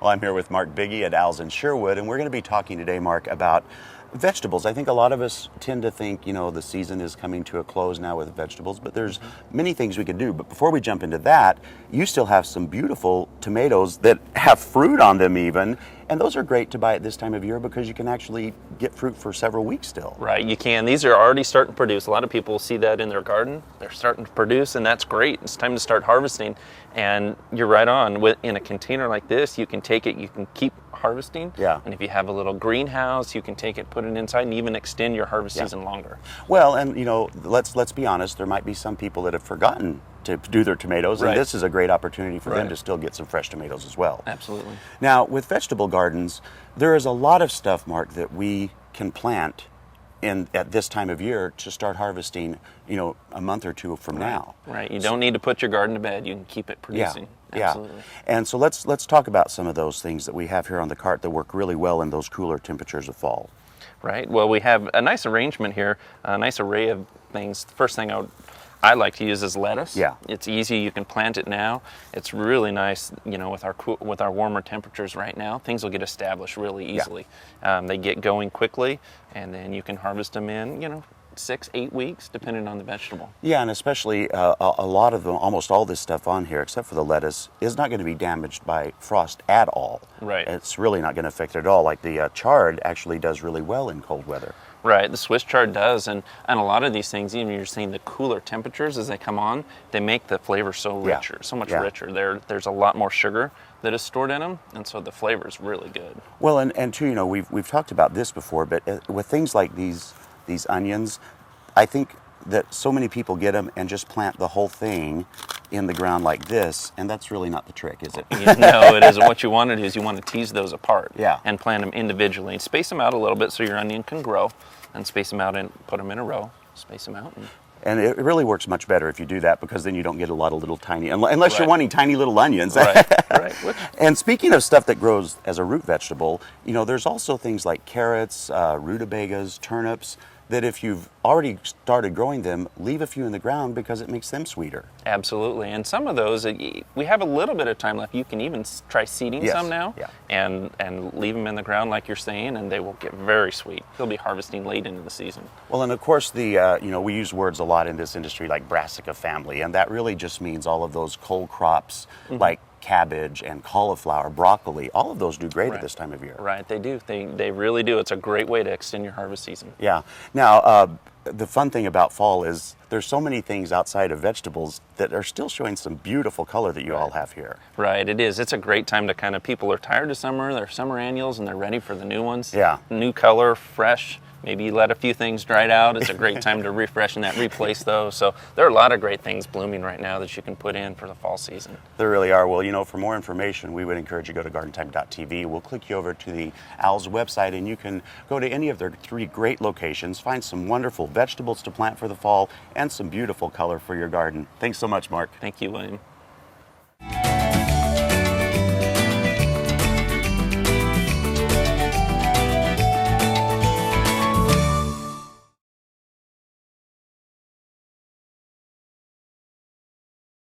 Well, I'm here with Mark Veggie at Al's in Sherwood, and we're going to be talking today, Mark, about vegetables. I think a lot of us tend to think, the season is coming to a close now with vegetables, but there's many things we can do. But before we jump into that, you still have some beautiful tomatoes that have fruit on them even, and those are great to buy at this time of year because you can actually get fruit for several weeks still. Right, you can. These are already starting to produce. A lot of people see that in their garden. They're starting to produce, and that's great. It's time to start harvesting, and you're right on. In a container like this, you can take it, you can keep harvesting. Yeah. And if you have a little greenhouse, you can take it, put it inside, and even extend your harvest season longer. Well, and let's be honest, there might be some people that have forgotten to do their tomatoes, and this is a great opportunity for them to still get some fresh tomatoes as well. Absolutely. Now, with vegetable gardens, there is a lot of stuff, Mark, that we can plant at this time of year to start harvesting, a month or two from now. Right. You don't need to put your garden to bed. You can keep it producing. Yeah. Absolutely. And so let's talk about some of those things that we have here on the cart that work really well in those cooler temperatures of fall. Right. Well, we have a nice arrangement here, a nice array of things. The first thing I like to use is lettuce. Yeah. It's easy. You can plant it now. It's really nice, with our warmer temperatures right now. Things will get established really easily. Yeah. They get going quickly, and then you can harvest them in, 6-8 weeks, depending on the vegetable. Yeah, and especially a lot of them, almost all this stuff on here, except for the lettuce, is not going to be damaged by frost at all. Right. It's really not going to affect it at all. Like the chard actually does really well in cold weather. Right, the Swiss chard does, and a lot of these things, even you're seeing the cooler temperatures as they come on, they make the flavor so richer, so much richer. There's a lot more sugar that is stored in them, and so the flavor is really good. Well, and too, we've talked about this before, but with things like these onions, I think that so many people get them and just plant the whole thing in the ground like this, and that's really not the trick, is it? No, it isn't. What you want to do is you want to tease those apart and plant them individually. Space them out a little bit so your onion can grow, and space them out and put them in a row. Space them out. And it really works much better if you do that, because then you don't get a lot of little tiny, unless you're wanting tiny little onions. Right. And speaking of stuff that grows as a root vegetable, there's also things like carrots, rutabagas, turnips, that if you've already started growing them, leave a few in the ground because it makes them sweeter. Absolutely. And some of those, we have a little bit of time left. You can even try seeding some now and leave them in the ground like you're saying, and they will get very sweet. They'll be harvesting late into the season. Well, and of course, we use words a lot in this industry like brassica family, and that really just means all of those cold crops like cabbage and cauliflower, broccoli, all of those do great at this time of year. Right, they do. They really do. It's a great way to extend your harvest season. Yeah. Now, the fun thing about fall is there's so many things outside of vegetables that are still showing some beautiful color that you all have here. Right, it is. It's a great time to people are tired of summer, they're summer annuals, and they're ready for the new ones. Yeah. New color, fresh. Maybe you let a few things dry out. It's a great time to refresh and replace those. So there are a lot of great things blooming right now that you can put in for the fall season. There really are. Well, for more information, we would encourage you to go to gardentime.tv. We'll click you over to the Al's website, and you can go to any of their 3 great locations, find some wonderful vegetables to plant for the fall, and some beautiful color for your garden. Thanks so much, Mark. Thank you, William.